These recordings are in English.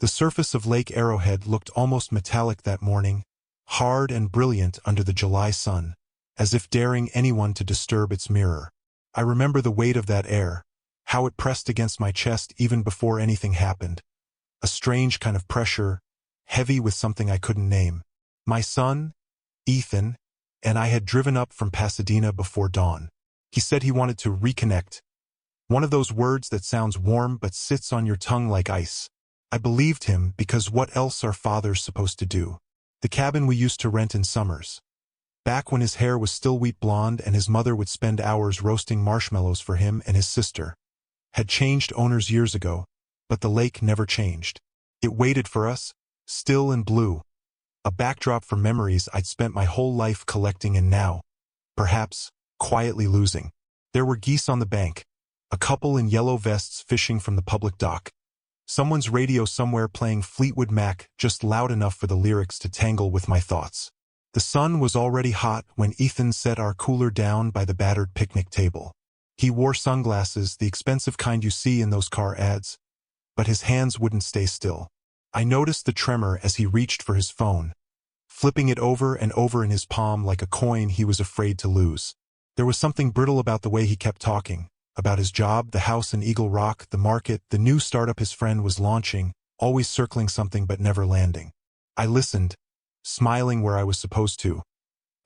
The surface of Lake Arrowhead looked almost metallic that morning, hard and brilliant under the July sun, as if daring anyone to disturb its mirror. I remember the weight of that air, how it pressed against my chest even before anything happened. A strange kind of pressure, heavy with something I couldn't name. My son, Ethan, and I had driven up from Pasadena before dawn. He said he wanted to reconnect. One of those words that sounds warm but sits on your tongue like ice. I believed him because what else are fathers supposed to do? The cabin we used to rent in summers. Back when his hair was still wheat blonde and his mother would spend hours roasting marshmallows for him and his sister. Had changed owners years ago, but the lake never changed. It waited for us, still and blue. A backdrop for memories I'd spent my whole life collecting and now, perhaps, quietly losing. There were geese on the bank, a couple in yellow vests fishing from the public dock. Someone's radio somewhere playing Fleetwood Mac just loud enough for the lyrics to tangle with my thoughts. The sun was already hot when Ethan set our cooler down by the battered picnic table. He wore sunglasses, the expensive kind you see in those car ads, but his hands wouldn't stay still. I noticed the tremor as he reached for his phone, flipping it over and over in his palm like a coin he was afraid to lose. There was something brittle about the way he kept talking, about his job, the house in Eagle Rock, the market, the new startup his friend was launching, always circling something but never landing. I listened, smiling where I was supposed to.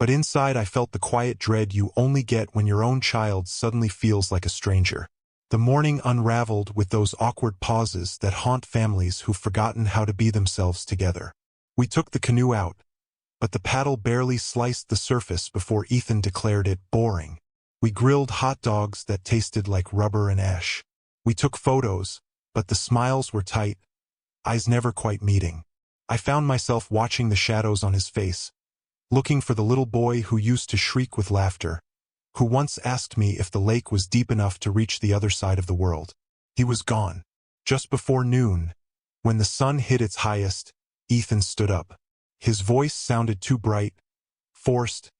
But inside I felt the quiet dread you only get when your own child suddenly feels like a stranger. The morning unraveled with those awkward pauses that haunt families who've forgotten how to be themselves together. We took the canoe out, but the paddle barely sliced the surface before Ethan declared it boring. We grilled hot dogs that tasted like rubber and ash. We took photos, but the smiles were tight, eyes never quite meeting. I found myself watching the shadows on his face, looking for the little boy who used to shriek with laughter, who once asked me if the lake was deep enough to reach the other side of the world. He was gone. Just before noon, when the sun hit its highest, Ethan stood up. His voice sounded too bright, forced,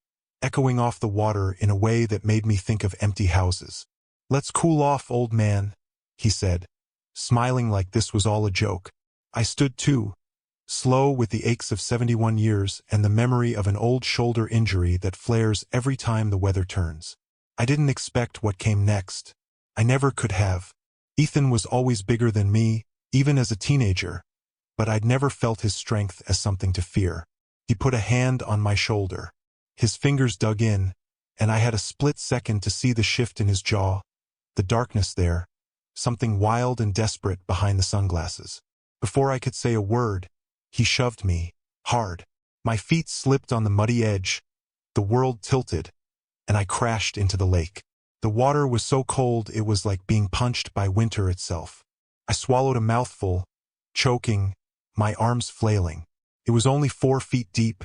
echoing off the water in a way that made me think of empty houses. "Let's cool off, old man," he said, smiling like this was all a joke. I stood too, slow with the aches of 71 years and the memory of an old shoulder injury that flares every time the weather turns. I didn't expect what came next. I never could have. Ethan was always bigger than me, even as a teenager, but I'd never felt his strength as something to fear. He put a hand on my shoulder. His fingers dug in, and I had a split second to see the shift in his jaw, the darkness there, something wild and desperate behind the sunglasses. Before I could say a word, he shoved me, hard. My feet slipped on the muddy edge, the world tilted, and I crashed into the lake. The water was so cold it was like being punched by winter itself. I swallowed a mouthful, choking, my arms flailing. It was only 4 feet deep,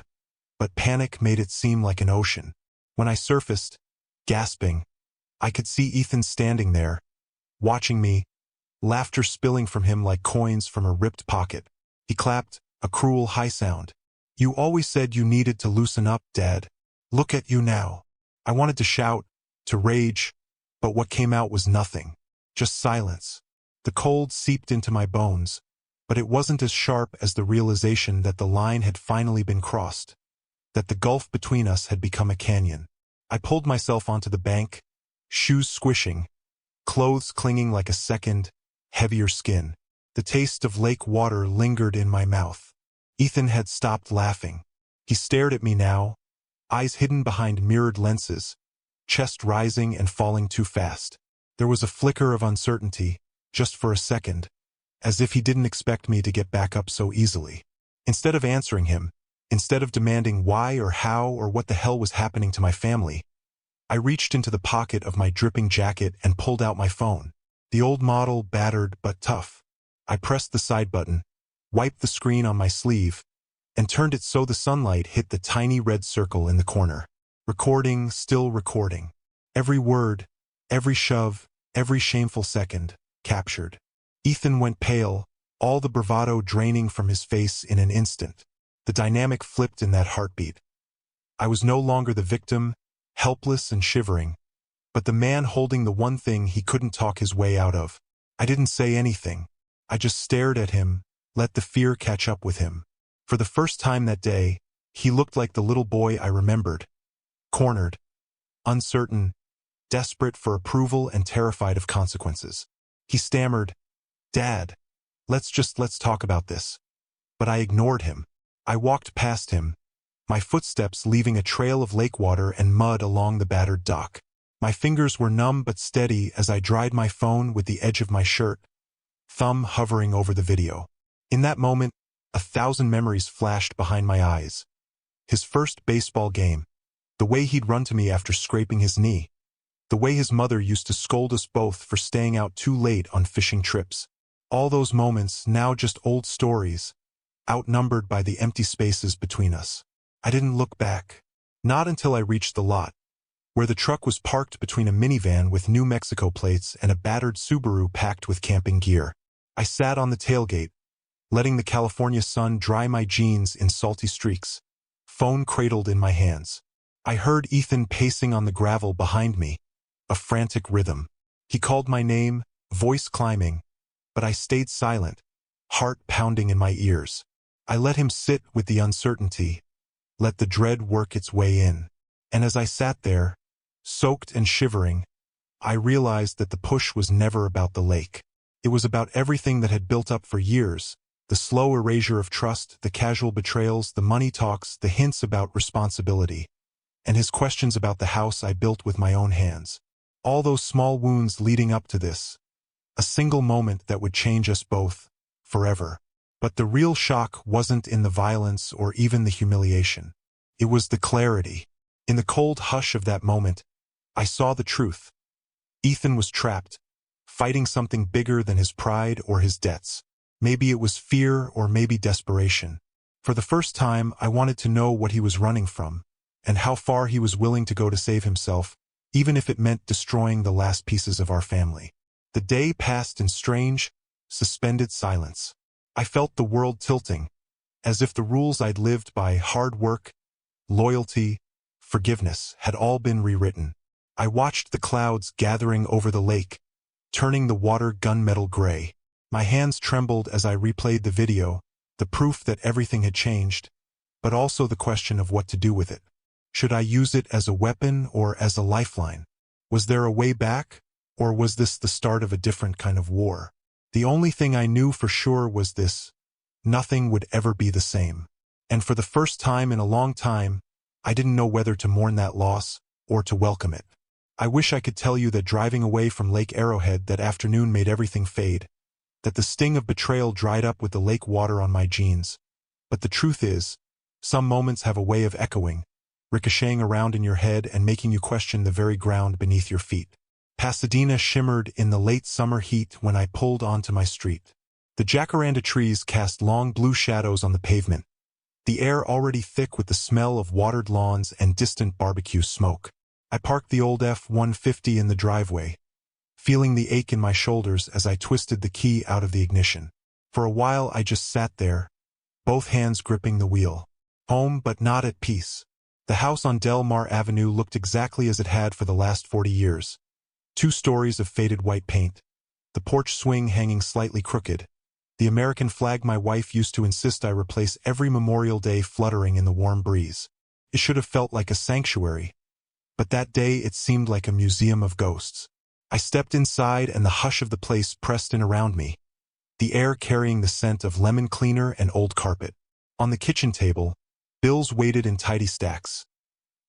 but panic made it seem like an ocean. When I surfaced, gasping, I could see Ethan standing there, watching me, laughter spilling from him like coins from a ripped pocket. He clapped, a cruel high sound. "You always said you needed to loosen up, Dad. Look at you now." I wanted to shout, to rage, but what came out was nothing. Just silence. The cold seeped into my bones, but it wasn't as sharp as the realization that the line had finally been crossed, that the gulf between us had become a canyon. I pulled myself onto the bank, shoes squishing, clothes clinging like a second, heavier skin. The taste of lake water lingered in my mouth. Ethan had stopped laughing. He stared at me now, eyes hidden behind mirrored lenses, chest rising and falling too fast. There was a flicker of uncertainty, just for a second, as if he didn't expect me to get back up so easily. Instead of answering him, instead of demanding why or how or what the hell was happening to my family, I reached into the pocket of my dripping jacket and pulled out my phone. The old model, battered but tough. I pressed the side button, wiped the screen on my sleeve, and turned it so the sunlight hit the tiny red circle in the corner. Recording, still recording. Every word, every shove, every shameful second, captured. Ethan went pale, all the bravado draining from his face in an instant. The dynamic flipped in that heartbeat. I was no longer the victim, helpless and shivering, but the man holding the one thing he couldn't talk his way out of. I didn't say anything. I just stared at him, let the fear catch up with him. For the first time that day, he looked like the little boy I remembered. Cornered, uncertain, desperate for approval and terrified of consequences. He stammered, "Dad, let's talk about this." But I ignored him. I walked past him, my footsteps leaving a trail of lake water and mud along the battered dock. My fingers were numb but steady as I dried my phone with the edge of my shirt, thumb hovering over the video. In that moment, 1,000 memories flashed behind my eyes. His first baseball game, the way he'd run to me after scraping his knee, the way his mother used to scold us both for staying out too late on fishing trips. All those moments, now just old stories, outnumbered by the empty spaces between us. I didn't look back. Not until I reached the lot, where the truck was parked between a minivan with New Mexico plates and a battered Subaru packed with camping gear. I sat on the tailgate, letting the California sun dry my jeans in salty streaks, phone cradled in my hands. I heard Ethan pacing on the gravel behind me, a frantic rhythm. He called my name, voice climbing, but I stayed silent, heart pounding in my ears. I let him sit with the uncertainty, let the dread work its way in. And as I sat there, soaked and shivering, I realized that the push was never about the lake. It was about everything that had built up for years, the slow erasure of trust, the casual betrayals, the money talks, the hints about responsibility, and his questions about the house I built with my own hands. All those small wounds leading up to this, a single moment that would change us both, forever. But the real shock wasn't in the violence or even the humiliation. It was the clarity. In the cold hush of that moment, I saw the truth. Ethan was trapped, fighting something bigger than his pride or his debts. Maybe it was fear or maybe desperation. For the first time, I wanted to know what he was running from, and how far he was willing to go to save himself, even if it meant destroying the last pieces of our family. The day passed in strange, suspended silence. I felt the world tilting, as if the rules I'd lived by, hard work, loyalty, forgiveness, had all been rewritten. I watched the clouds gathering over the lake, turning the water gunmetal gray. My hands trembled as I replayed the video, the proof that everything had changed, but also the question of what to do with it. Should I use it as a weapon or as a lifeline? Was there a way back, or was this the start of a different kind of war? The only thing I knew for sure was this: nothing would ever be the same. And for the first time in a long time, I didn't know whether to mourn that loss or to welcome it. I wish I could tell you that driving away from Lake Arrowhead that afternoon made everything fade, that the sting of betrayal dried up with the lake water on my jeans. But the truth is, some moments have a way of echoing, ricocheting around in your head and making you question the very ground beneath your feet. Pasadena shimmered in the late summer heat when I pulled onto my street. The jacaranda trees cast long blue shadows on the pavement, the air already thick with the smell of watered lawns and distant barbecue smoke. I parked the old F-150 in the driveway, feeling the ache in my shoulders as I twisted the key out of the ignition. For a while I just sat there, both hands gripping the wheel. Home but not at peace. The house on Del Mar Avenue looked exactly as it had for the last 40 years. 2 stories of faded white paint, the porch swing hanging slightly crooked, the American flag my wife used to insist I replace every Memorial Day fluttering in the warm breeze. It should have felt like a sanctuary, but that day it seemed like a museum of ghosts. I stepped inside and the hush of the place pressed in around me, the air carrying the scent of lemon cleaner and old carpet. On the kitchen table, bills waited in tidy stacks.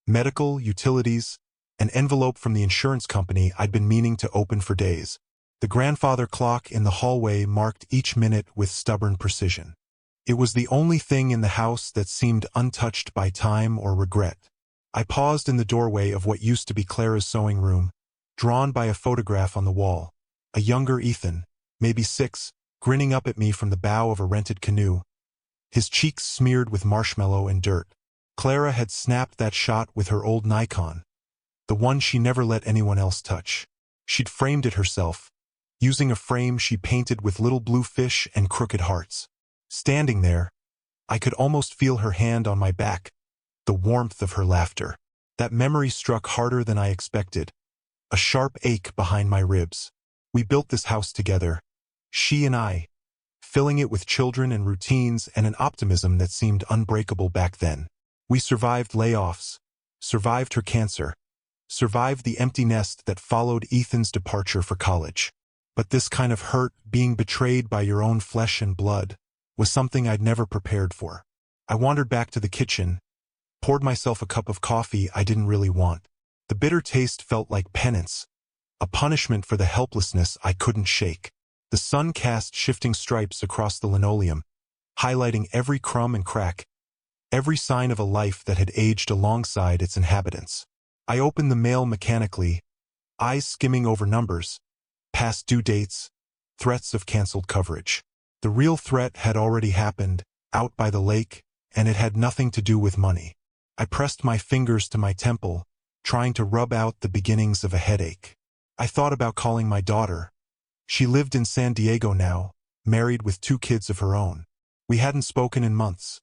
Medical, utilities, an envelope from the insurance company I'd been meaning to open for days. The grandfather clock in the hallway marked each minute with stubborn precision. It was the only thing in the house that seemed untouched by time or regret. I paused in the doorway of what used to be Clara's sewing room, drawn by a photograph on the wall. A younger Ethan, maybe 6, grinning up at me from the bow of a rented canoe, his cheeks smeared with marshmallow and dirt. Clara had snapped that shot with her old Nikon, the one she never let anyone else touch. She'd framed it herself, using a frame she painted with little blue fish and crooked hearts. Standing there, I could almost feel her hand on my back, the warmth of her laughter. That memory struck harder than I expected, a sharp ache behind my ribs. We built this house together, she and I, filling it with children and routines and an optimism that seemed unbreakable back then. We survived layoffs, survived her cancer, survived the empty nest that followed Ethan's departure for college. But this kind of hurt, being betrayed by your own flesh and blood, was something I'd never prepared for. I wandered back to the kitchen, poured myself a cup of coffee I didn't really want. The bitter taste felt like penance, a punishment for the helplessness I couldn't shake. The sun cast shifting stripes across the linoleum, highlighting every crumb and crack, every sign of a life that had aged alongside its inhabitants. I opened the mail mechanically, eyes skimming over numbers, past due dates, threats of canceled coverage. The real threat had already happened, out by the lake, and it had nothing to do with money. I pressed my fingers to my temple, trying to rub out the beginnings of a headache. I thought about calling my daughter. She lived in San Diego now, married with 2 kids of her own. We hadn't spoken in months.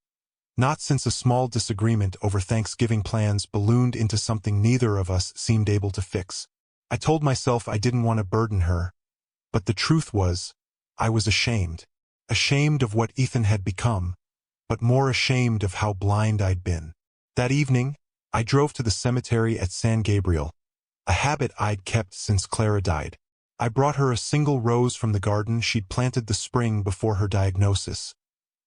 Not since a small disagreement over Thanksgiving plans ballooned into something neither of us seemed able to fix. I told myself I didn't want to burden her, but the truth was, I was ashamed. Ashamed of what Ethan had become, but more ashamed of how blind I'd been. That evening, I drove to the cemetery at San Gabriel, a habit I'd kept since Clara died. I brought her a single rose from the garden she'd planted the spring before her diagnosis,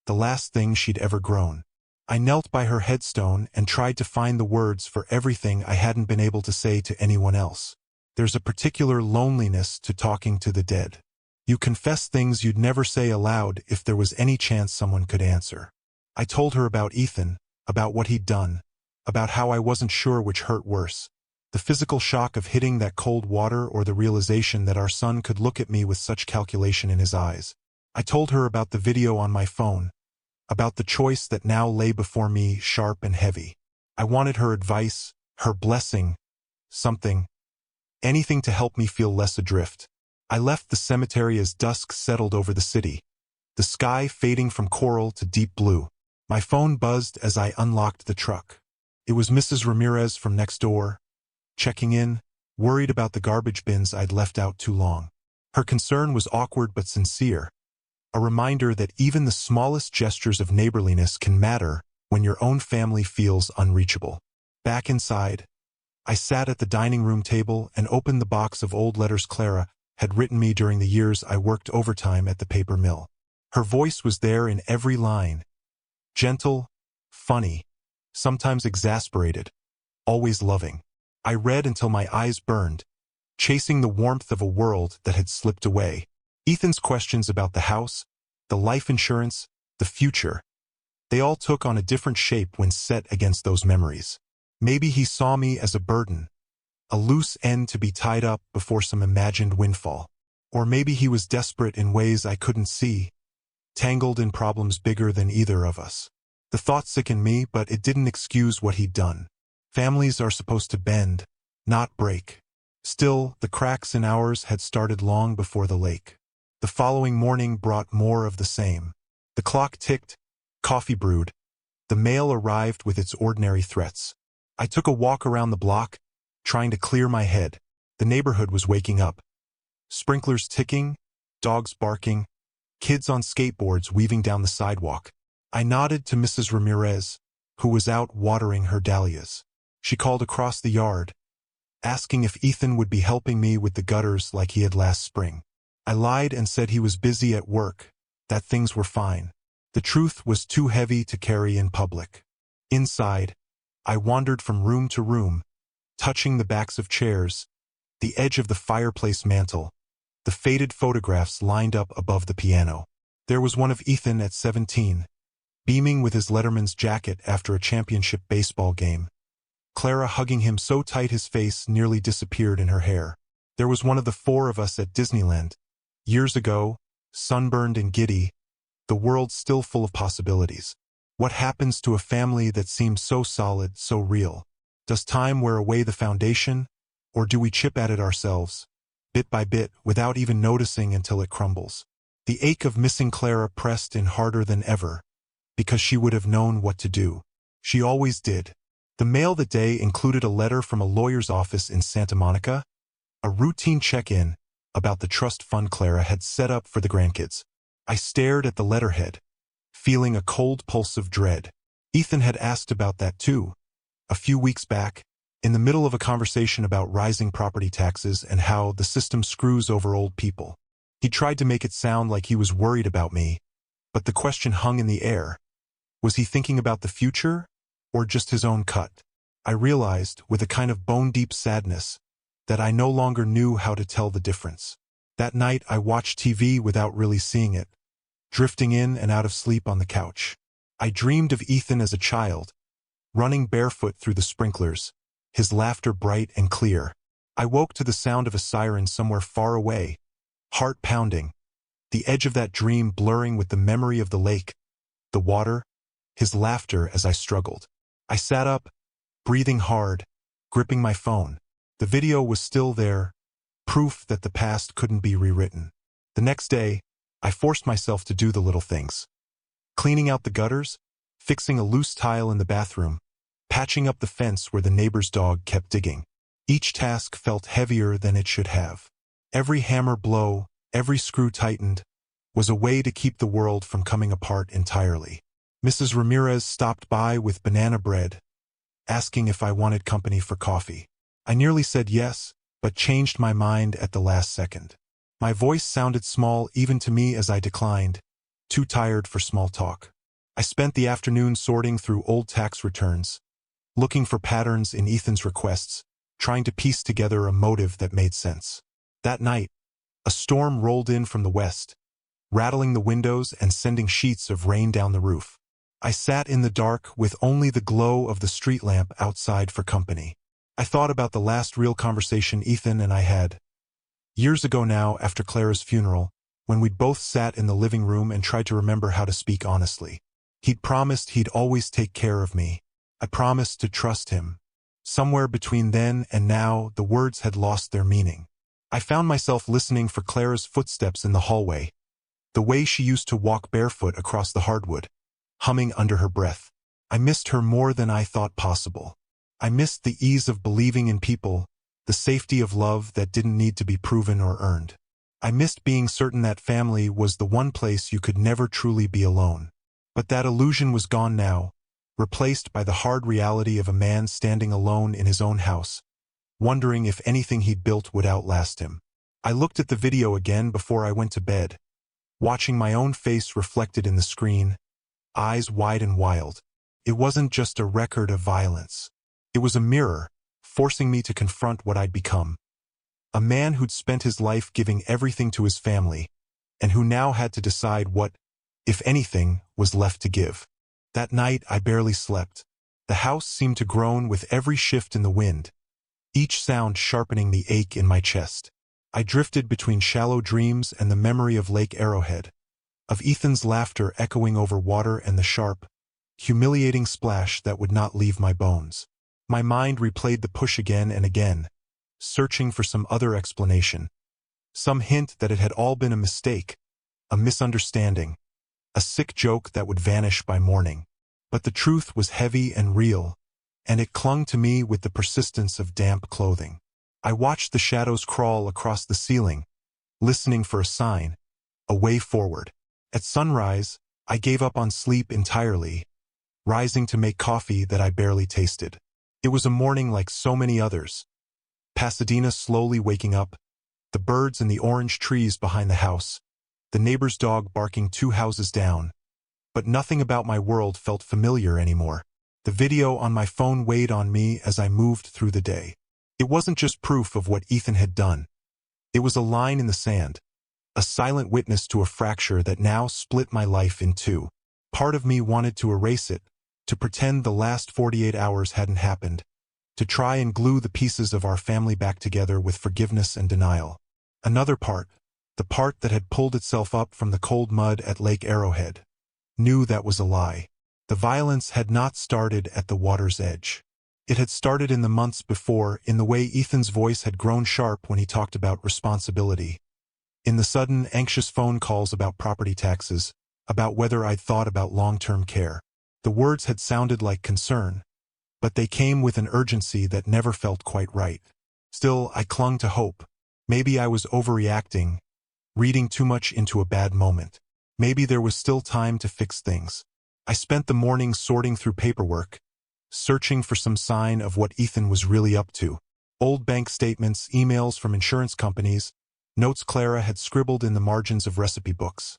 the last thing she'd ever grown. I knelt by her headstone and tried to find the words for everything I hadn't been able to say to anyone else. There's a particular loneliness to talking to the dead. You confess things you'd never say aloud if there was any chance someone could answer. I told her about Ethan, about what he'd done, about how I wasn't sure which hurt worse, the physical shock of hitting that cold water or the realization that our son could look at me with such calculation in his eyes. I told her about the video on my phone, about the choice that now lay before me sharp and heavy. I wanted her advice, her blessing, something, anything to help me feel less adrift. I left the cemetery as dusk settled over the city, the sky fading from coral to deep blue. My phone buzzed as I unlocked the truck. It was Mrs. Ramirez from next door, checking in, worried about the garbage bins I'd left out too long. Her concern was awkward but sincere, a reminder that even the smallest gestures of neighborliness can matter when your own family feels unreachable. Back inside, I sat at the dining room table and opened the box of old letters Clara had written me during the years I worked overtime at the paper mill. Her voice was there in every line, gentle, funny, sometimes exasperated, always loving. I read until my eyes burned, chasing the warmth of a world that had slipped away. Ethan's questions about the house, the life insurance, the future, they all took on a different shape when set against those memories. Maybe he saw me as a burden, a loose end to be tied up before some imagined windfall. Or maybe he was desperate in ways I couldn't see, tangled in problems bigger than either of us. The thought sickened me, but it didn't excuse what he'd done. Families are supposed to bend, not break. Still, the cracks in ours had started long before the lake. The following morning brought more of the same. The clock ticked, coffee brewed. The mail arrived with its ordinary threats. I took a walk around the block, trying to clear my head. The neighborhood was waking up. Sprinklers ticking, dogs barking, kids on skateboards weaving down the sidewalk. I nodded to Mrs. Ramirez, who was out watering her dahlias. She called across the yard, asking if Ethan would be helping me with the gutters like he had last spring. I lied and said he was busy at work, that things were fine. The truth was too heavy to carry in public. Inside, I wandered from room to room, touching the backs of chairs, the edge of the fireplace mantel, the faded photographs lined up above the piano. There was one of Ethan at 17, beaming with his letterman's jacket after a championship baseball game. Clara hugging him so tight his face nearly disappeared in her hair. There was one of the 4 of us at Disneyland, years ago, sunburned and giddy, the world still full of possibilities. What happens to a family that seems so solid, so real? Does time wear away the foundation, or do we chip at it ourselves, bit by bit, without even noticing until it crumbles? The ache of missing Clara pressed in harder than ever, because she would have known what to do. She always did. The mail that day included a letter from a lawyer's office in Santa Monica, a routine check-in about the trust fund Clara had set up for the grandkids. I stared at the letterhead, feeling a cold pulse of dread. Ethan had asked about that too, a few weeks back, in the middle of a conversation about rising property taxes and how the system screws over old people. He tried to make it sound like he was worried about me, but the question hung in the air. Was he thinking about the future, or just his own cut? I realized, with a kind of bone-deep sadness, that I no longer knew how to tell the difference. That night I watched TV without really seeing it, drifting in and out of sleep on the couch. I dreamed of Ethan as a child, running barefoot through the sprinklers, his laughter bright and clear. I woke to the sound of a siren somewhere far away, heart pounding, the edge of that dream blurring with the memory of the lake, the water, his laughter as I struggled. I sat up, breathing hard, gripping my phone. The video was still there, proof that the past couldn't be rewritten. The next day, I forced myself to do the little things. Cleaning out the gutters, fixing a loose tile in the bathroom, patching up the fence where the neighbor's dog kept digging. Each task felt heavier than it should have. Every hammer blow, every screw tightened, was a way to keep the world from coming apart entirely. Mrs. Ramirez stopped by with banana bread, asking if I wanted company for coffee. I nearly said yes, but changed my mind at the last second. My voice sounded small even to me as I declined, too tired for small talk. I spent the afternoon sorting through old tax returns, looking for patterns in Ethan's requests, trying to piece together a motive that made sense. That night, a storm rolled in from the west, rattling the windows and sending sheets of rain down the roof. I sat in the dark with only the glow of the street lamp outside for company. I thought about the last real conversation Ethan and I had, years ago now after Clara's funeral, when we'd both sat in the living room and tried to remember how to speak honestly. He'd promised he'd always take care of me. I promised to trust him. Somewhere between then and now, the words had lost their meaning. I found myself listening for Clara's footsteps in the hallway, the way she used to walk barefoot across the hardwood, humming under her breath. I missed her more than I thought possible. I missed the ease of believing in people, the safety of love that didn't need to be proven or earned. I missed being certain that family was the one place you could never truly be alone. But that illusion was gone now, replaced by the hard reality of a man standing alone in his own house, wondering if anything he'd built would outlast him. I looked at the video again before I went to bed, watching my own face reflected in the screen, eyes wide and wild. It wasn't just a record of violence. It was a mirror, forcing me to confront what I'd become. A man who'd spent his life giving everything to his family, and who now had to decide what, if anything, was left to give. That night I barely slept. The house seemed to groan with every shift in the wind, each sound sharpening the ache in my chest. I drifted between shallow dreams and the memory of Lake Arrowhead, of Ethan's laughter echoing over water and the sharp, humiliating splash that would not leave my bones. My mind replayed the push again and again, searching for some other explanation, some hint that it had all been a mistake, a misunderstanding, a sick joke that would vanish by morning. But the truth was heavy and real, and it clung to me with the persistence of damp clothing. I watched the shadows crawl across the ceiling, listening for a sign, a way forward. At sunrise, I gave up on sleep entirely, rising to make coffee that I barely tasted. It was a morning like so many others. Pasadena slowly waking up, the birds in the orange trees behind the house, the neighbor's dog barking 2 houses down. But nothing about my world felt familiar anymore. The video on my phone weighed on me as I moved through the day. It wasn't just proof of what Ethan had done. It was a line in the sand, a silent witness to a fracture that now split my life in two. Part of me wanted to erase it, to pretend the last 48 hours hadn't happened, to try and glue the pieces of our family back together with forgiveness and denial. Another part, the part that had pulled itself up from the cold mud at Lake Arrowhead, knew that was a lie. The violence had not started at the water's edge. It had started in the months before, in the way Ethan's voice had grown sharp when he talked about responsibility, in the sudden, anxious phone calls about property taxes, about whether I'd thought about long-term care. The words had sounded like concern, but they came with an urgency that never felt quite right. Still, I clung to hope. Maybe I was overreacting, reading too much into a bad moment. Maybe there was still time to fix things. I spent the morning sorting through paperwork, searching for some sign of what Ethan was really up to. Old bank statements, emails from insurance companies, notes Clara had scribbled in the margins of recipe books.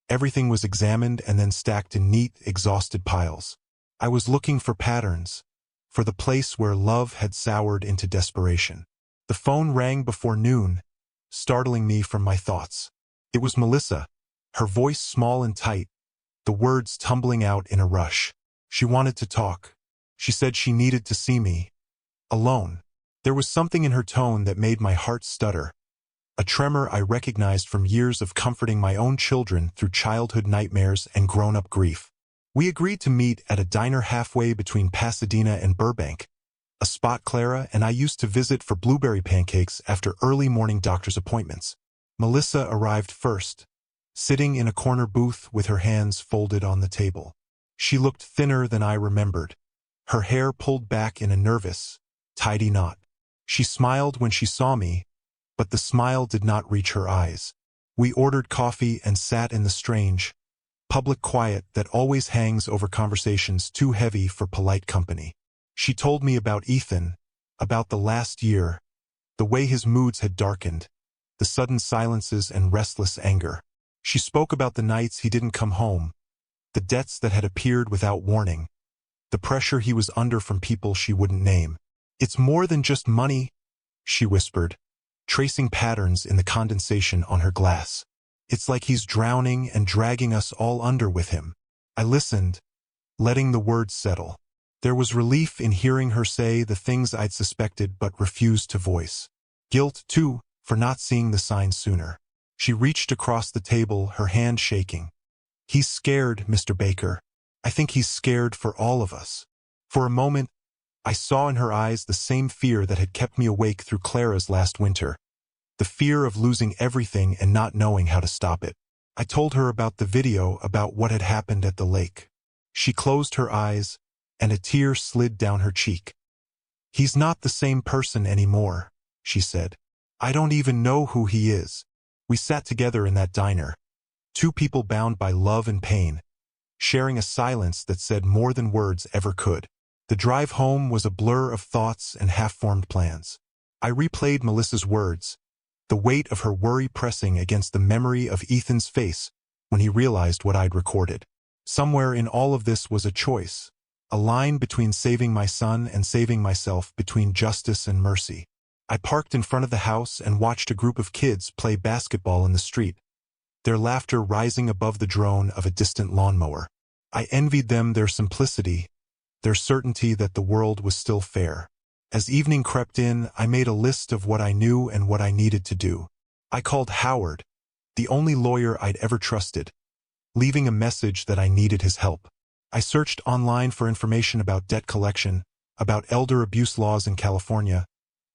Everything was examined and then stacked in neat, exhausted piles. I was looking for patterns, for the place where love had soured into desperation. The phone rang before noon, startling me from my thoughts. It was Melissa, her voice small and tight, the words tumbling out in a rush. She wanted to talk. She said she needed to see me. Alone. There was something in her tone that made my heart stutter. A tremor I recognized from years of comforting my own children through childhood nightmares and grown-up grief. We agreed to meet at a diner halfway between Pasadena and Burbank, a spot Clara and I used to visit for blueberry pancakes after early morning doctor's appointments. Melissa arrived first, sitting in a corner booth with her hands folded on the table. She looked thinner than I remembered, her hair pulled back in a nervous, tidy knot. She smiled when she saw me, but the smile did not reach her eyes. We ordered coffee and sat in the strange, public quiet that always hangs over conversations too heavy for polite company. She told me about Ethan, about the last year, the way his moods had darkened, the sudden silences and restless anger. She spoke about the nights he didn't come home, the debts that had appeared without warning, the pressure he was under from people she wouldn't name. "It's more than just money," she whispered, tracing patterns in the condensation on her glass. "It's like he's drowning and dragging us all under with him." I listened, letting the words settle. There was relief in hearing her say the things I'd suspected but refused to voice. Guilt, too, for not seeing the signs sooner. She reached across the table, her hand shaking. "He's scared, Mr. Baker. I think he's scared for all of us." For a moment, I saw in her eyes the same fear that had kept me awake through Clara's last winter. The fear of losing everything and not knowing how to stop it. I told her about the video, about what had happened at the lake. She closed her eyes, and a tear slid down her cheek. "He's not the same person anymore," she said. "I don't even know who he is." We sat together in that diner, two people bound by love and pain, sharing a silence that said more than words ever could. The drive home was a blur of thoughts and half-formed plans. I replayed Melissa's words, the weight of her worry pressing against the memory of Ethan's face when he realized what I'd recorded. Somewhere in all of this was a choice, a line between saving my son and saving myself, between justice and mercy. I parked in front of the house and watched a group of kids play basketball in the street, their laughter rising above the drone of a distant lawnmower. I envied them their simplicity, their certainty that the world was still fair. As evening crept in, I made a list of what I knew and what I needed to do. I called Howard, the only lawyer I'd ever trusted, leaving a message that I needed his help. I searched online for information about debt collection, about elder abuse laws in California,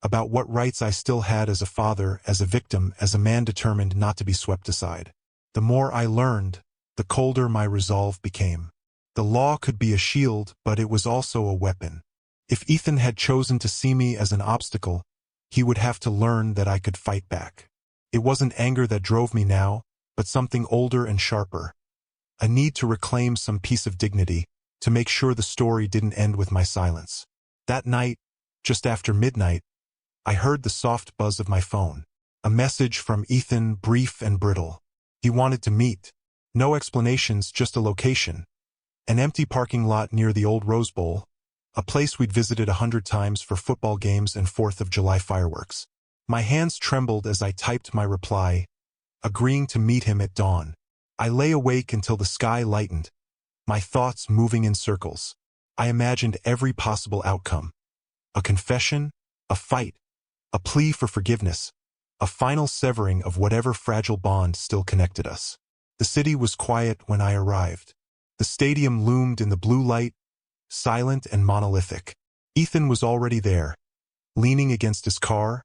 about what rights I still had as a father, as a victim, as a man determined not to be swept aside. The more I learned, the colder my resolve became. The law could be a shield, but it was also a weapon. If Ethan had chosen to see me as an obstacle, he would have to learn that I could fight back. It wasn't anger that drove me now, but something older and sharper. A need to reclaim some piece of dignity, to make sure the story didn't end with my silence. That night, just after midnight, I heard the soft buzz of my phone. A message from Ethan, brief and brittle. He wanted to meet. No explanations, just a location. An empty parking lot near the old Rose Bowl, a place we'd visited 100 times for football games and 4th of July fireworks. My hands trembled as I typed my reply, agreeing to meet him at dawn. I lay awake until the sky lightened, my thoughts moving in circles. I imagined every possible outcome. A confession, a fight, a plea for forgiveness, a final severing of whatever fragile bond still connected us. The city was quiet when I arrived. The stadium loomed in the blue light, silent and monolithic. Ethan was already there, leaning against his car,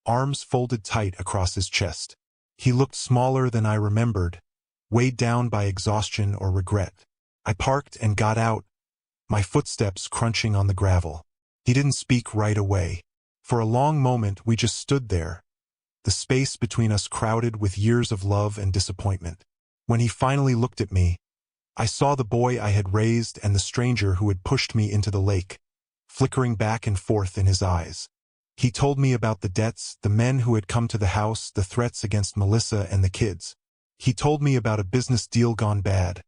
arms folded tight across his chest. He looked smaller than I remembered, weighed down by exhaustion or regret. I parked and got out, my footsteps crunching on the gravel. He didn't speak right away. For a long moment we just stood there, the space between us crowded with years of love and disappointment. When he finally looked at me, I saw the boy I had raised and the stranger who had pushed me into the lake, flickering back and forth in his eyes. He told me about the debts, the men who had come to the house, the threats against Melissa and the kids. He told me about a business deal gone bad,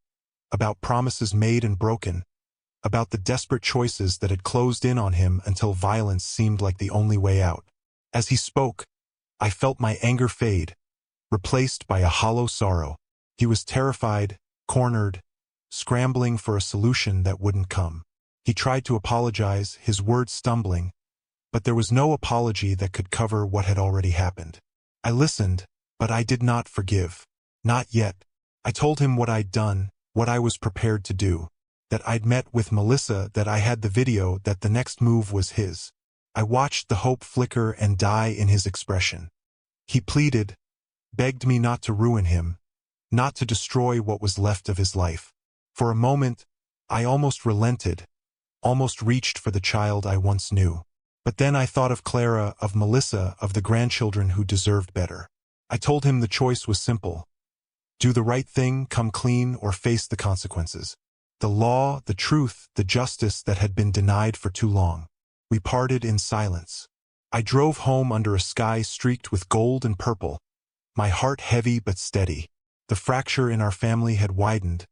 about promises made and broken, about the desperate choices that had closed in on him until violence seemed like the only way out. As he spoke, I felt my anger fade, replaced by a hollow sorrow. He was terrified, cornered, scrambling for a solution that wouldn't come. He tried to apologize, his words stumbling, but there was no apology that could cover what had already happened. I listened, but I did not forgive. Not yet. I told him what I'd done, what I was prepared to do, that I'd met with Melissa, that I had the video, that the next move was his. I watched the hope flicker and die in his expression. He pleaded, begged me not to ruin him, not to destroy what was left of his life. For a moment, I almost relented, almost reached for the child I once knew. But then I thought of Clara, of Melissa, of the grandchildren who deserved better. I told him the choice was simple. Do the right thing, come clean, or face the consequences. The law, the truth, the justice that had been denied for too long. We parted in silence. I drove home under a sky streaked with gold and purple, my heart heavy but steady. The fracture in our family had widened,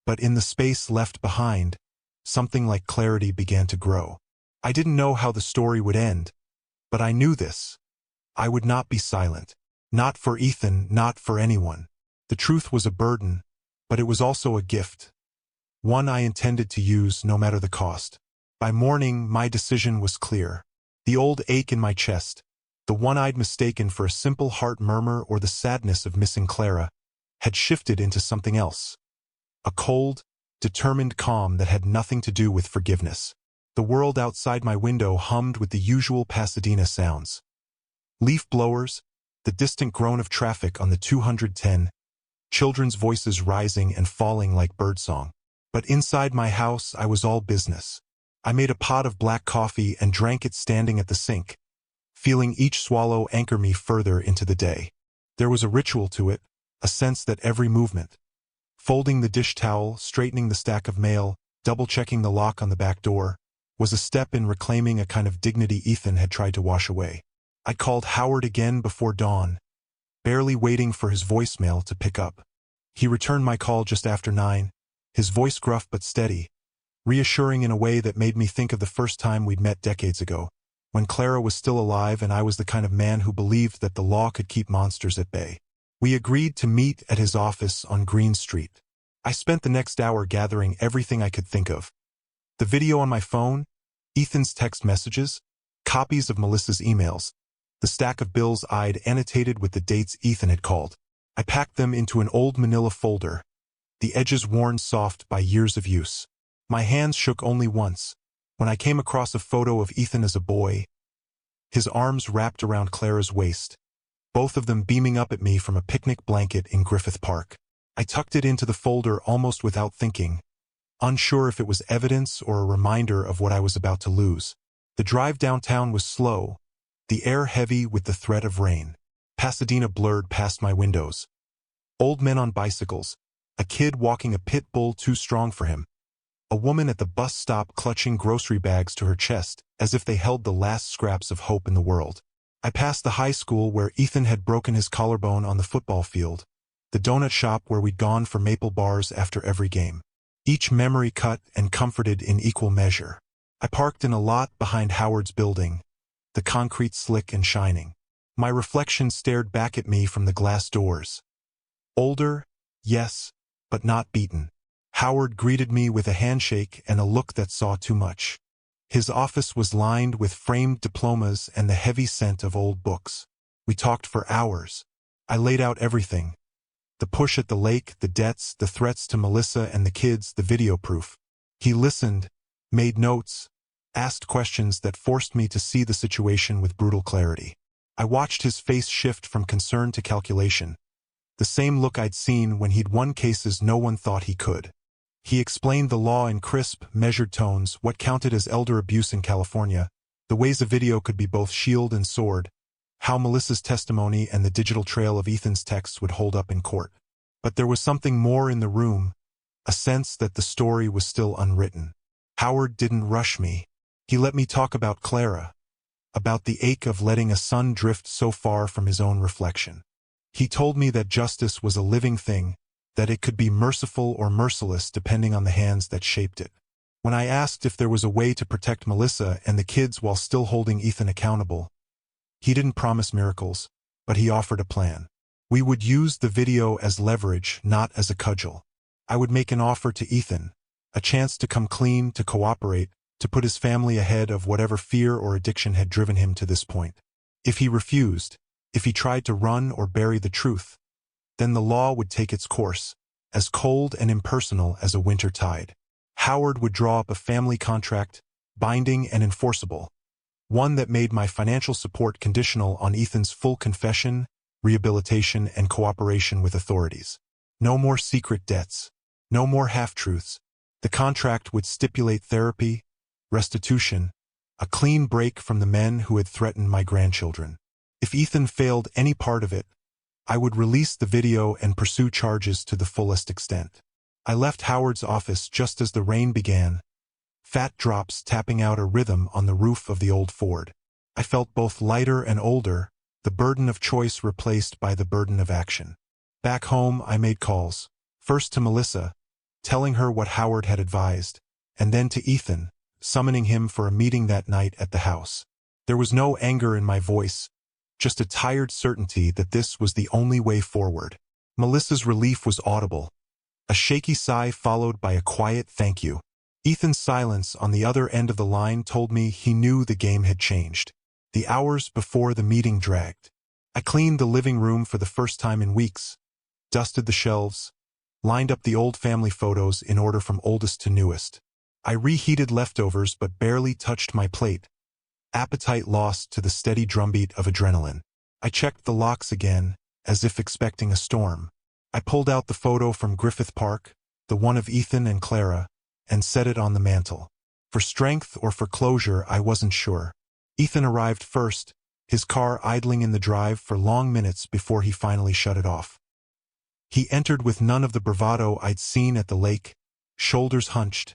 but in the space left behind, something like clarity began to grow. I didn't know how the story would end, but I knew this. I would not be silent. Not for Ethan, not for anyone. The truth was a burden, but it was also a gift. One I intended to use no matter the cost. By morning, my decision was clear. The old ache in my chest, the one I'd mistaken for a simple heart murmur or the sadness of missing Clara, had shifted into something else. A cold, determined calm that had nothing to do with forgiveness. The world outside my window hummed with the usual Pasadena sounds. Leaf blowers, the distant groan of traffic on the 210, children's voices rising and falling like birdsong. But inside my house, I was all business. I made a pot of black coffee and drank it standing at the sink, feeling each swallow anchor me further into the day. There was a ritual to it, a sense that every movement, folding the dish towel, straightening the stack of mail, double-checking the lock on the back door, was a step in reclaiming a kind of dignity Ethan had tried to wash away. I called Howard again before dawn, barely waiting for his voicemail to pick up. He returned my call just after 9, his voice gruff but steady, reassuring in a way that made me think of the first time we'd met decades ago, when Clara was still alive and I was the kind of man who believed that the law could keep monsters at bay. We agreed to meet at his office on Green Street. I spent the next hour gathering everything I could think of. The video on my phone, Ethan's text messages, copies of Melissa's emails, the stack of bills I'd annotated with the dates Ethan had called. I packed them into an old manila folder, the edges worn soft by years of use. My hands shook only once, when I came across a photo of Ethan as a boy, his arms wrapped around Clara's waist, both of them beaming up at me from a picnic blanket in Griffith Park. I tucked it into the folder almost without thinking, unsure if it was evidence or a reminder of what I was about to lose. The drive downtown was slow, the air heavy with the threat of rain. Pasadena blurred past my windows. Old men on bicycles, a kid walking a pit bull too strong for him, a woman at the bus stop clutching grocery bags to her chest as if they held the last scraps of hope in the world. I passed the high school where Ethan had broken his collarbone on the football field, the donut shop where we'd gone for maple bars after every game. Each memory cut and comforted in equal measure. I parked in a lot behind Howard's building, the concrete slick and shining. My reflection stared back at me from the glass doors. Older, yes, but not beaten. Howard greeted me with a handshake and a look that saw too much. His office was lined with framed diplomas and the heavy scent of old books. We talked for hours. I laid out everything. The push at the lake, the debts, the threats to Melissa and the kids, the video proof. He listened, made notes, asked questions that forced me to see the situation with brutal clarity. I watched his face shift from concern to calculation, the same look I'd seen when he'd won cases no one thought he could. He explained the law in crisp, measured tones, what counted as elder abuse in California, the ways a video could be both shield and sword, how Melissa's testimony and the digital trail of Ethan's texts would hold up in court. But there was something more in the room, a sense that the story was still unwritten. Howard didn't rush me. He let me talk about Clara, about the ache of letting a son drift so far from his own reflection. He told me that justice was a living thing, that it could be merciful or merciless depending on the hands that shaped it. When I asked if there was a way to protect Melissa and the kids while still holding Ethan accountable, he didn't promise miracles, but he offered a plan. We would use the video as leverage, not as a cudgel. I would make an offer to Ethan, a chance to come clean, to cooperate, to put his family ahead of whatever fear or addiction had driven him to this point. If he refused, if he tried to run or bury the truth, then the law would take its course, as cold and impersonal as a winter tide. Howard would draw up a family contract, binding and enforceable, one that made my financial support conditional on Ethan's full confession, rehabilitation, and cooperation with authorities. No more secret debts, no more half-truths. The contract would stipulate therapy, restitution, a clean break from the men who had threatened my grandchildren. If Ethan failed any part of it, I would release the video and pursue charges to the fullest extent. I left Howard's office just as the rain began, fat drops tapping out a rhythm on the roof of the old Ford. I felt both lighter and older, the burden of choice replaced by the burden of action. Back home, I made calls, first to Melissa, telling her what Howard had advised, and then to Ethan, summoning him for a meeting that night at the house. There was no anger in my voice, just a tired certainty that this was the only way forward. Melissa's relief was audible, a shaky sigh followed by a quiet thank you. Ethan's silence on the other end of the line told me he knew the game had changed. The hours before the meeting dragged. I cleaned the living room for the first time in weeks, dusted the shelves, lined up the old family photos in order from oldest to newest. I reheated leftovers but barely touched my plate, appetite lost to the steady drumbeat of adrenaline. I checked the locks again, as if expecting a storm. I pulled out the photo from Griffith Park, the one of Ethan and Clara, and set it on the mantel. For strength or for closure, I wasn't sure. Ethan arrived first, his car idling in the drive for long minutes before he finally shut it off. He entered with none of the bravado I'd seen at the lake, shoulders hunched,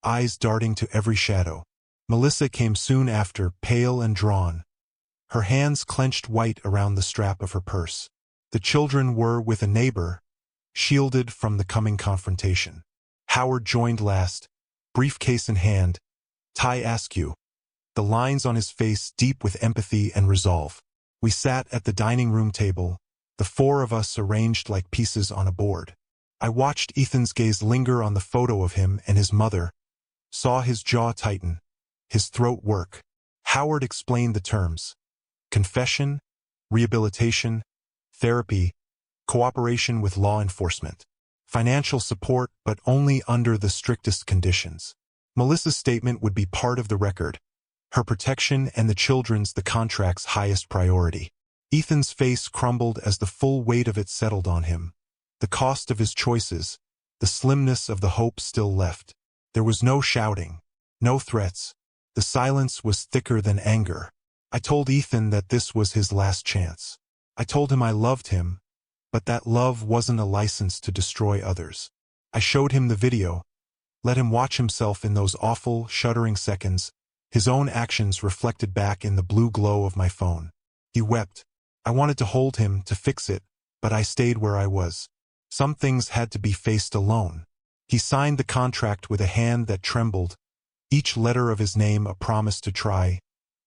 eyes darting to every shadow. Melissa came soon after, pale and drawn, her hands clenched white around the strap of her purse. The children were with a neighbor, shielded from the coming confrontation. Howard joined last, briefcase in hand, tie askew, the lines on his face deep with empathy and resolve. We sat at the dining room table, the four of us arranged like pieces on a board. I watched Ethan's gaze linger on the photo of him and his mother, saw his jaw tighten, his throat work. Howard explained the terms: confession, rehabilitation, therapy, cooperation with law enforcement, financial support, but only under the strictest conditions. Melissa's statement would be part of the record, her protection and the children's the contract's highest priority. Ethan's face crumbled as the full weight of it settled on him. The cost of his choices, the slimness of the hope still left. There was no shouting, no threats. The silence was thicker than anger. I told Ethan that this was his last chance. I told him I loved him, but that love wasn't a license to destroy others. I showed him the video, let him watch himself in those awful, shuddering seconds, his own actions reflected back in the blue glow of my phone. He wept. I wanted to hold him, to fix it, but I stayed where I was. Some things had to be faced alone. He signed the contract with a hand that trembled, each letter of his name a promise to try,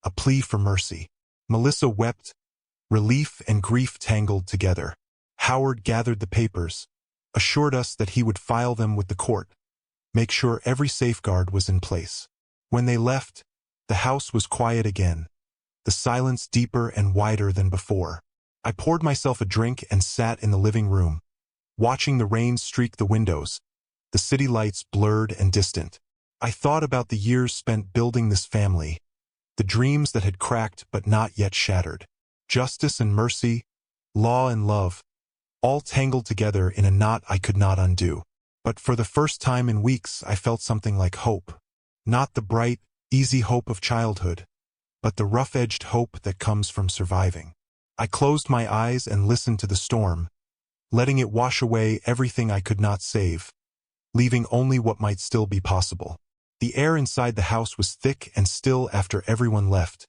a plea for mercy. Melissa wept, relief and grief tangled together. Howard gathered the papers, assured us that he would file them with the court, make sure every safeguard was in place. When they left, the house was quiet again, the silence deeper and wider than before. I poured myself a drink and sat in the living room, watching the rain streak the windows, the city lights blurred and distant. I thought about the years spent building this family, the dreams that had cracked but not yet shattered. Justice and mercy, law and love, all tangled together in a knot I could not undo. But for the first time in weeks I felt something like hope. Not the bright, easy hope of childhood, but the rough-edged hope that comes from surviving. I closed my eyes and listened to the storm, letting it wash away everything I could not save, leaving only what might still be possible. The air inside the house was thick and still after everyone left,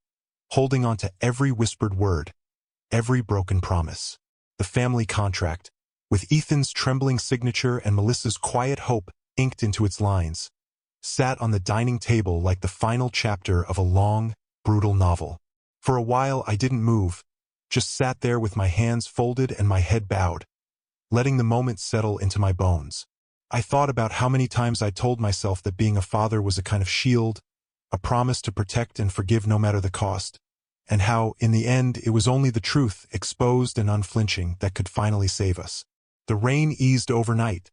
holding on to every whispered word, every broken promise. The family contract, with Ethan's trembling signature and Melissa's quiet hope inked into its lines, sat on the dining table like the final chapter of a long, brutal novel. For a while I didn't move, just sat there with my hands folded and my head bowed, letting the moment settle into my bones. I thought about how many times I told myself that being a father was a kind of shield, a promise to protect and forgive no matter the cost, and how, in the end, it was only the truth, exposed and unflinching, that could finally save us. The rain eased overnight,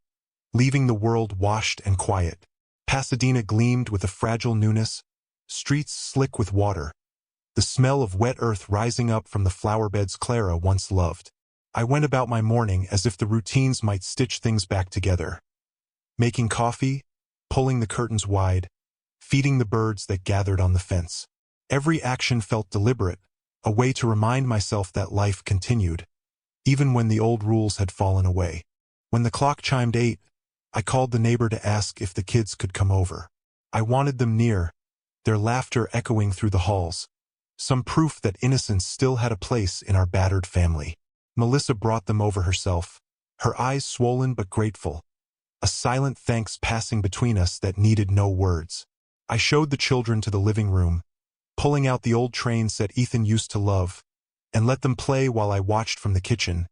leaving the world washed and quiet. Pasadena gleamed with a fragile newness, streets slick with water, the smell of wet earth rising up from the flower beds Clara once loved. I went about my morning as if the routines might stitch things back together. Making coffee, pulling the curtains wide, feeding the birds that gathered on the fence. Every action felt deliberate, a way to remind myself that life continued, even when the old rules had fallen away. When the clock chimed 8, I called the neighbor to ask if the kids could come over. I wanted them near, their laughter echoing through the halls, some proof that innocence still had a place in our battered family. Melissa brought them over herself, her eyes swollen but grateful, a silent thanks passing between us that needed no words. I showed the children to the living room, pulling out the old train set Ethan used to love, and let them play while I watched from the kitchen,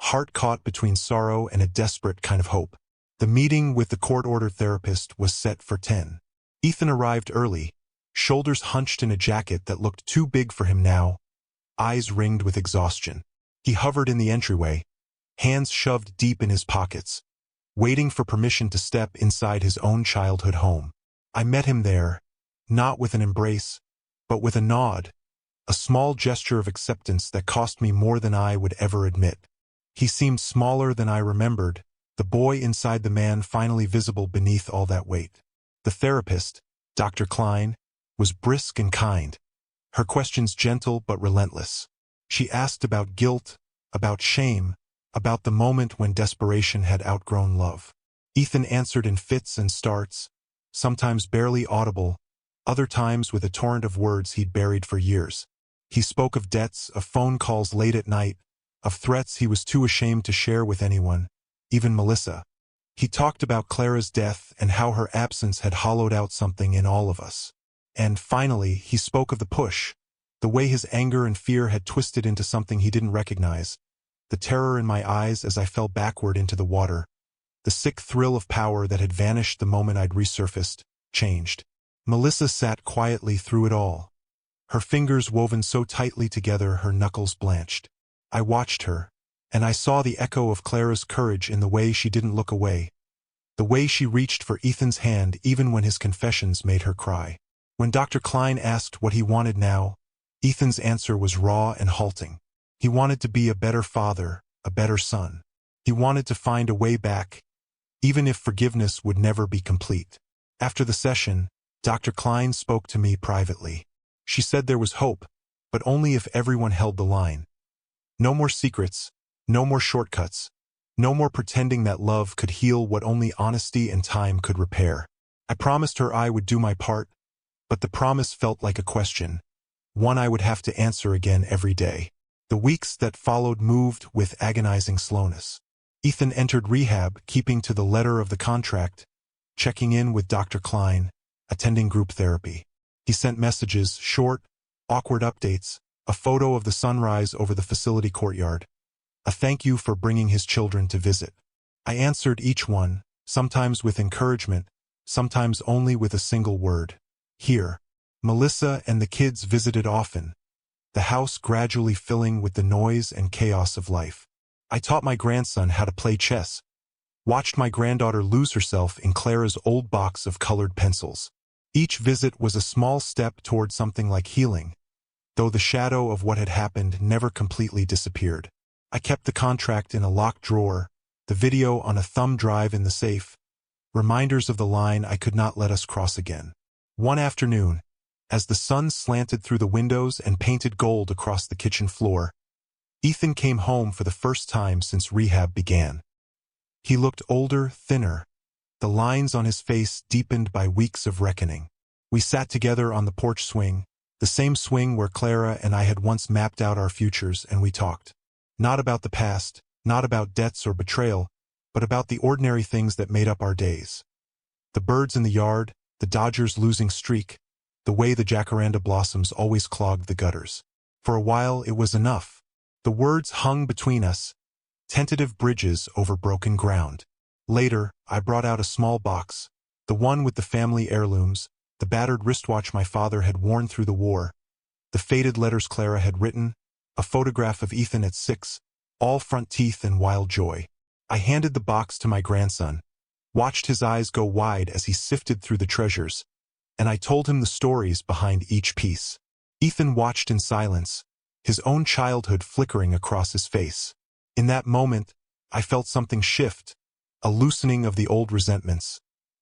heart caught between sorrow and a desperate kind of hope. The meeting with the court-ordered therapist was set for 10. Ethan arrived early, shoulders hunched in a jacket that looked too big for him now, eyes ringed with exhaustion. He hovered in the entryway, hands shoved deep in his pockets, waiting for permission to step inside his own childhood home. I met him there, not with an embrace, but with a nod, a small gesture of acceptance that cost me more than I would ever admit. He seemed smaller than I remembered, the boy inside the man finally visible beneath all that weight. The therapist, Dr. Klein, was brisk and kind, her questions gentle but relentless. She asked about guilt, about shame, about the moment when desperation had outgrown love. Ethan answered in fits and starts, sometimes barely audible, other times with a torrent of words he'd buried for years. He spoke of debts, of phone calls late at night, of threats he was too ashamed to share with anyone, even Melissa. He talked about Clara's death and how her absence had hollowed out something in all of us. And finally, he spoke of the push, the way his anger and fear had twisted into something he didn't recognize, the terror in my eyes as I fell backward into the water, the sick thrill of power that had vanished the moment I'd resurfaced, changed. Melissa sat quietly through it all, her fingers woven so tightly together her knuckles blanched. I watched her, and I saw the echo of Clara's courage in the way she didn't look away, the way she reached for Ethan's hand even when his confessions made her cry. When Dr. Klein asked what he wanted now, Ethan's answer was raw and halting. He wanted to be a better father, a better son. He wanted to find a way back, even if forgiveness would never be complete. After the session, Dr. Klein spoke to me privately. She said there was hope, but only if everyone held the line. No more secrets, no more shortcuts, no more pretending that love could heal what only honesty and time could repair. I promised her I would do my part, but the promise felt like a question, one I would have to answer again every day. The weeks that followed moved with agonizing slowness. Ethan entered rehab, keeping to the letter of the contract, checking in with Dr. Klein, attending group therapy. He sent messages, short, awkward updates, a photo of the sunrise over the facility courtyard, a thank you for bringing his children to visit. I answered each one, sometimes with encouragement, sometimes only with a single word. Here. Melissa and the kids visited often, the house gradually filling with the noise and chaos of life. I taught my grandson how to play chess, watched my granddaughter lose herself in Clara's old box of colored pencils. Each visit was a small step toward something like healing, though the shadow of what had happened never completely disappeared. I kept the contract in a locked drawer, the video on a thumb drive in the safe, reminders of the line I could not let us cross again. One afternoon, as the sun slanted through the windows and painted gold across the kitchen floor, Ethan came home for the first time since rehab began. He looked older, thinner, the lines on his face deepened by weeks of reckoning. We sat together on the porch swing, the same swing where Clara and I had once mapped out our futures, and we talked. Not about the past, not about debts or betrayal, but about the ordinary things that made up our days. The birds in the yard, the Dodgers' losing streak, the way the jacaranda blossoms always clogged the gutters. For a while it was enough. The words hung between us, tentative bridges over broken ground. Later, I brought out a small box, the one with the family heirlooms, the battered wristwatch my father had worn through the war, the faded letters Clara had written, a photograph of Ethan at 6, all front teeth and wild joy. I handed the box to my grandson, watched his eyes go wide as he sifted through the treasures, and I told him the stories behind each piece. Ethan watched in silence, his own childhood flickering across his face. In that moment, I felt something shift, a loosening of the old resentments,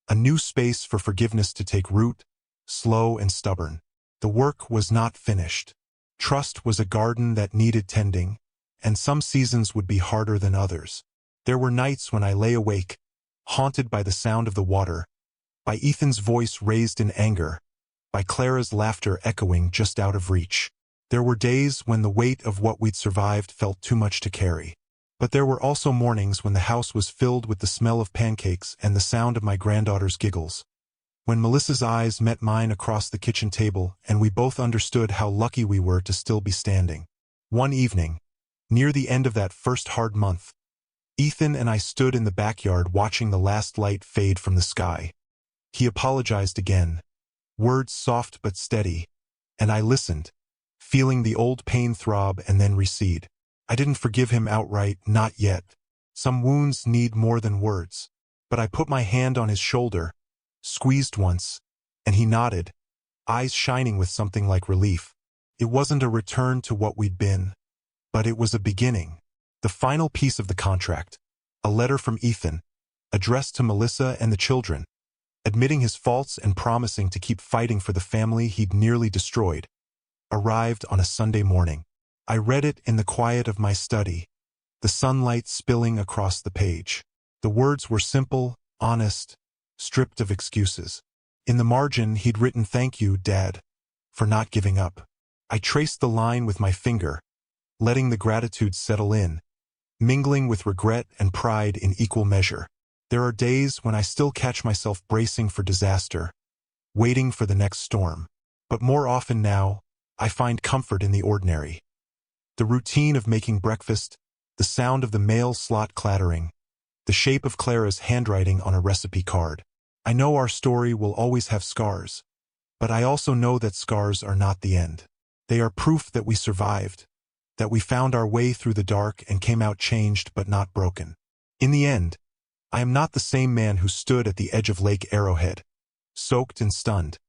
a new space for forgiveness to take root, slow and stubborn. The work was not finished. Trust was a garden that needed tending, and some seasons would be harder than others. There were nights when I lay awake, haunted by the sound of the water, by Ethan's voice raised in anger, by Clara's laughter echoing just out of reach. There were days when the weight of what we'd survived felt too much to carry. But there were also mornings when the house was filled with the smell of pancakes and the sound of my granddaughter's giggles. When Melissa's eyes met mine across the kitchen table and we both understood how lucky we were to still be standing. One evening, near the end of that first hard month, Ethan and I stood in the backyard watching the last light fade from the sky. He apologized again, words soft but steady, and I listened, feeling the old pain throb and then recede. I didn't forgive him outright, not yet. Some wounds need more than words. But I put my hand on his shoulder, squeezed once, and he nodded, eyes shining with something like relief. It wasn't a return to what we'd been, but it was a beginning. The final piece of the contract, a letter from Ethan, addressed to Melissa and the children, admitting his faults and promising to keep fighting for the family he'd nearly destroyed, arrived on a Sunday morning. I read it in the quiet of my study, the sunlight spilling across the page. The words were simple, honest, stripped of excuses. In the margin he'd written, "Thank you, Dad, for not giving up." I traced the line with my finger, letting the gratitude settle in, mingling with regret and pride in equal measure. There are days when I still catch myself bracing for disaster, waiting for the next storm. But more often now, I find comfort in the ordinary. The routine of making breakfast, the sound of the mail slot clattering, the shape of Clara's handwriting on a recipe card. I know our story will always have scars, but I also know that scars are not the end. They are proof that we survived, that we found our way through the dark and came out changed but not broken. In the end, I am not the same man who stood at the edge of Lake Arrowhead, soaked and stunned,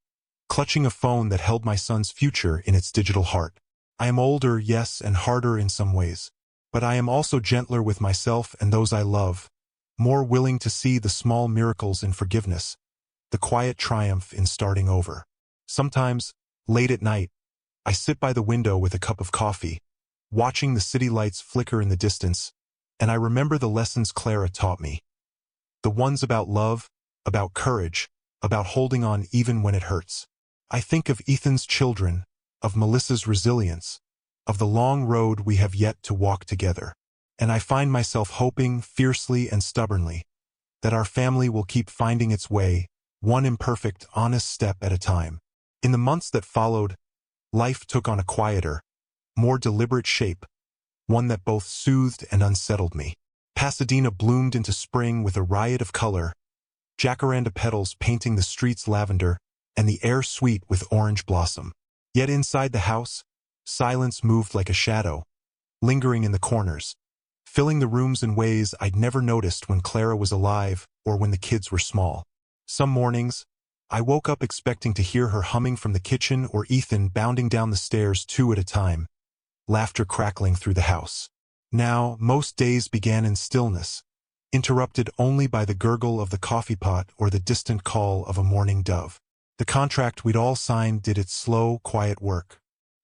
clutching a phone that held my son's future in its digital heart. I am older, yes, and harder in some ways, but I am also gentler with myself and those I love, more willing to see the small miracles in forgiveness, the quiet triumph in starting over. Sometimes, late at night, I sit by the window with a cup of coffee, watching the city lights flicker in the distance, and I remember the lessons Clara taught me. The ones about love, about courage, about holding on even when it hurts. I think of Ethan's children, of Melissa's resilience, of the long road we have yet to walk together. And I find myself hoping, fiercely and stubbornly, that our family will keep finding its way, one imperfect, honest step at a time. In the months that followed, life took on a quieter, more deliberate shape, one that both soothed and unsettled me. Pasadena bloomed into spring with a riot of color, jacaranda petals painting the streets lavender, and the air sweet with orange blossom. Yet inside the house, silence moved like a shadow, lingering in the corners, filling the rooms in ways I'd never noticed when Clara was alive or when the kids were small. Some mornings, I woke up expecting to hear her humming from the kitchen or Ethan bounding down the stairs 2 at a time, laughter crackling through the house. Now, most days began in stillness, interrupted only by the gurgle of the coffee pot or the distant call of a morning dove. The contract we'd all signed did its slow, quiet work.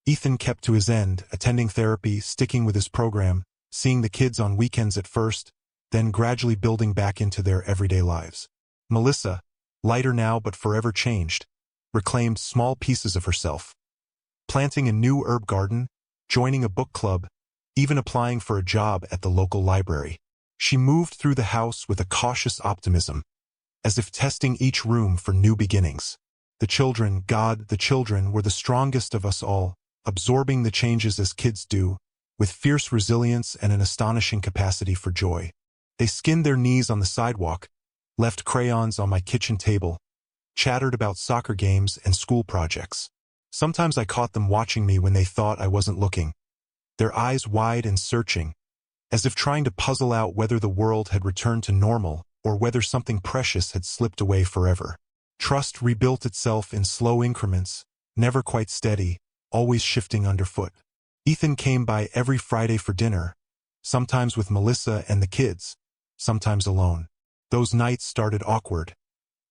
Ethan kept to his end, attending therapy, sticking with his program, seeing the kids on weekends at first, then gradually building back into their everyday lives. Melissa, lighter now but forever changed, reclaimed small pieces of herself. Planting a new herb garden, joining a book club, even applying for a job at the local library. She moved through the house with a cautious optimism, as if testing each room for new beginnings. The children, God, the children were the strongest of us all, absorbing the changes as kids do, with fierce resilience and an astonishing capacity for joy. They skinned their knees on the sidewalk, left crayons on my kitchen table, chattered about soccer games and school projects. Sometimes I caught them watching me when they thought I wasn't looking, their eyes wide and searching, as if trying to puzzle out whether the world had returned to normal or whether something precious had slipped away forever. Trust rebuilt itself in slow increments, never quite steady, always shifting underfoot. Ethan came by every Friday for dinner, sometimes with Melissa and the kids, sometimes alone. Those nights started awkward.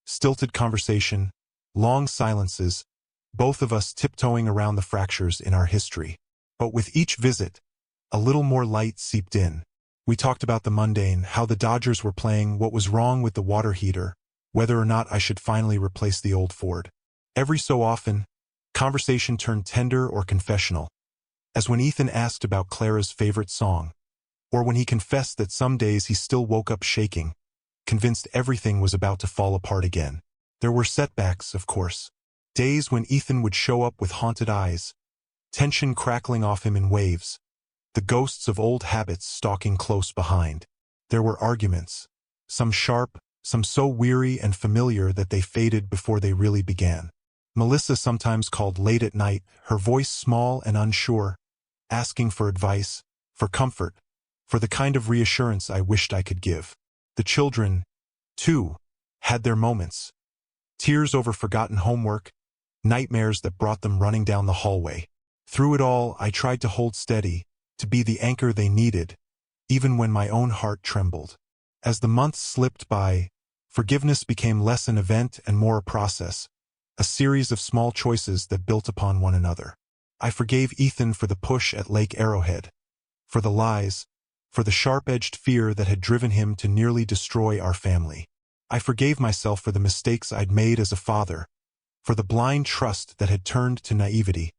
Stilted conversation, long silences, both of us tiptoeing around the fractures in our history. But with each visit, a little more light seeped in. We talked about the mundane, how the Dodgers were playing, what was wrong with the water heater, whether or not I should finally replace the old Ford. Every so often, conversation turned tender or confessional, as when Ethan asked about Clara's favorite song, or when he confessed that some days he still woke up shaking, convinced everything was about to fall apart again. There were setbacks, of course. Days when Ethan would show up with haunted eyes, tension crackling off him in waves, the ghosts of old habits stalking close behind. There were arguments, some sharp, some so weary and familiar that they faded before they really began. Melissa sometimes called late at night, her voice small and unsure, asking for advice, for comfort, for the kind of reassurance I wished I could give. The children, too, had their moments. Tears over forgotten homework, nightmares that brought them running down the hallway. Through it all, I tried to hold steady, to be the anchor they needed, even when my own heart trembled. As the months slipped by, forgiveness became less an event and more a process, a series of small choices that built upon one another. I forgave Ethan for the push at Lake Arrowhead, for the lies, for the sharp-edged fear that had driven him to nearly destroy our family. I forgave myself for the mistakes I'd made as a father, for the blind trust that had turned to naivety,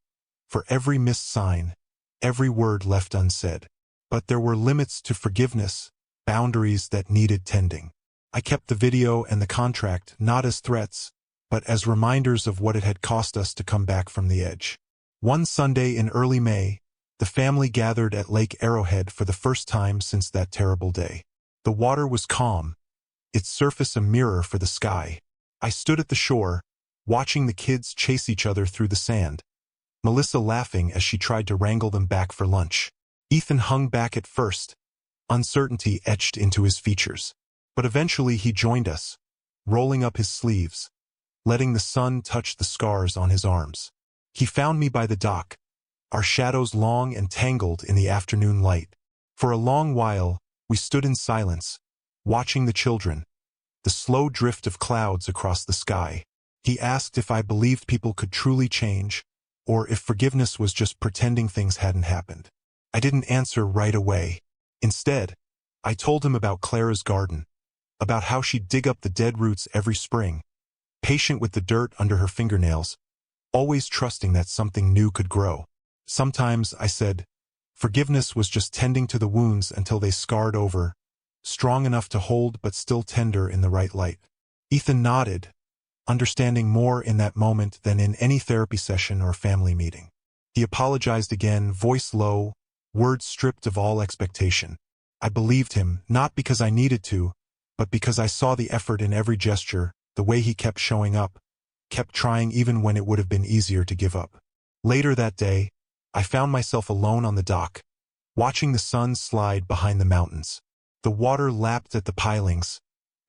for every missed sign, every word left unsaid. But there were limits to forgiveness, boundaries that needed tending. I kept the video and the contract not as threats, but as reminders of what it had cost us to come back from the edge. One Sunday in early May, the family gathered at Lake Arrowhead for the first time since that terrible day. The water was calm, its surface a mirror for the sky. I stood at the shore, watching the kids chase each other through the sand, Melissa laughing as she tried to wrangle them back for lunch. Ethan hung back at first, uncertainty etched into his features. But eventually he joined us, rolling up his sleeves, letting the sun touch the scars on his arms. He found me by the dock, our shadows long and tangled in the afternoon light. For a long while, we stood in silence, watching the children, the slow drift of clouds across the sky. He asked if I believed people could truly change, or if forgiveness was just pretending things hadn't happened. I didn't answer right away. Instead, I told him about Clara's garden, about how she'd dig up the dead roots every spring, patient with the dirt under her fingernails, always trusting that something new could grow. Sometimes, I said, forgiveness was just tending to the wounds until they scarred over, strong enough to hold but still tender in the right light. Ethan nodded, understanding more in that moment than in any therapy session or family meeting. He apologized again, voice low, words stripped of all expectation. I believed him, not because I needed to, but because I saw the effort in every gesture, the way he kept showing up, kept trying even when it would have been easier to give up. Later that day, I found myself alone on the dock, watching the sun slide behind the mountains. The water lapped at the pilings,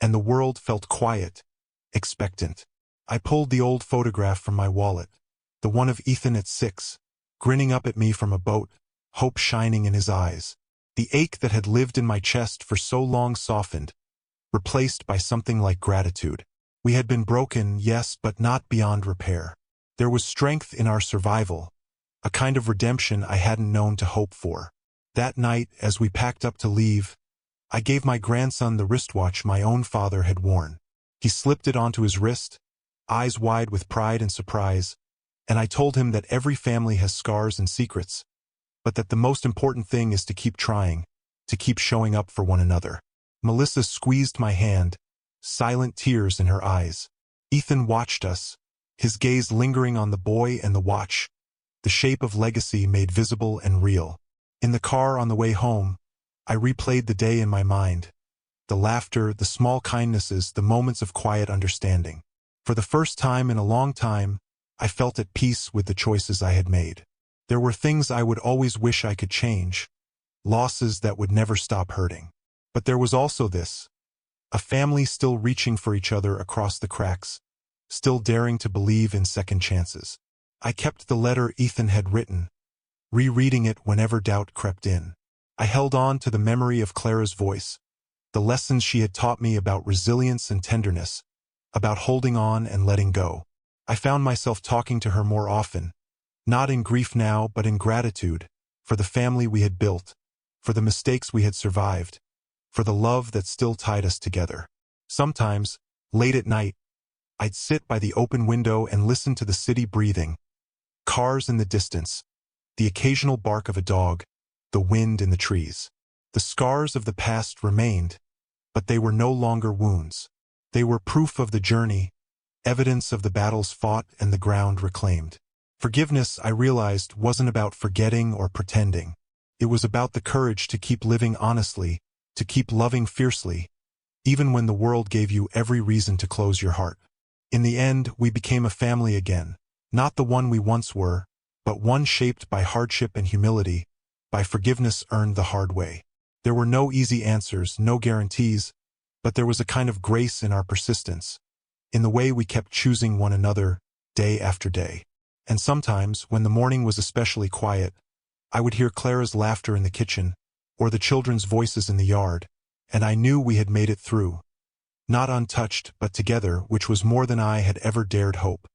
and the world felt quiet, expectant. I pulled the old photograph from my wallet, the one of Ethan at 6, grinning up at me from a boat, hope shining in his eyes. The ache that had lived in my chest for so long softened, replaced by something like gratitude. We had been broken, yes, but not beyond repair. There was strength in our survival, a kind of redemption I hadn't known to hope for. That night, as we packed up to leave, I gave my grandson the wristwatch my own father had worn. He slipped it onto his wrist, eyes wide with pride and surprise, and I told him that every family has scars and secrets, but that the most important thing is to keep trying, to keep showing up for one another. Melissa squeezed my hand, silent tears in her eyes. Ethan watched us, his gaze lingering on the boy and the watch, the shape of legacy made visible and real. In the car on the way home, I replayed the day in my mind, the laughter, the small kindnesses, the moments of quiet understanding. For the first time in a long time, I felt at peace with the choices I had made. There were things I would always wish I could change, losses that would never stop hurting. But there was also this, a family still reaching for each other across the cracks, still daring to believe in second chances. I kept the letter Ethan had written, rereading it whenever doubt crept in. I held on to the memory of Clara's voice, the lessons she had taught me about resilience and tenderness, about holding on and letting go. I found myself talking to her more often, not in grief now but in gratitude, for the family we had built, for the mistakes we had survived, for the love that still tied us together. Sometimes, late at night, I'd sit by the open window and listen to the city breathing, cars in the distance, the occasional bark of a dog, the wind in the trees. The scars of the past remained, but they were no longer wounds. They were proof of the journey, evidence of the battles fought and the ground reclaimed. Forgiveness, I realized, wasn't about forgetting or pretending. It was about the courage to keep living honestly, to keep loving fiercely, even when the world gave you every reason to close your heart. In the end, we became a family again, not the one we once were, but one shaped by hardship and humility, by forgiveness earned the hard way. There were no easy answers, no guarantees, but there was a kind of grace in our persistence, in the way we kept choosing one another, day after day. And sometimes, when the morning was especially quiet, I would hear Clara's laughter in the kitchen, or the children's voices in the yard, and I knew we had made it through. Not untouched, but together, which was more than I had ever dared hope.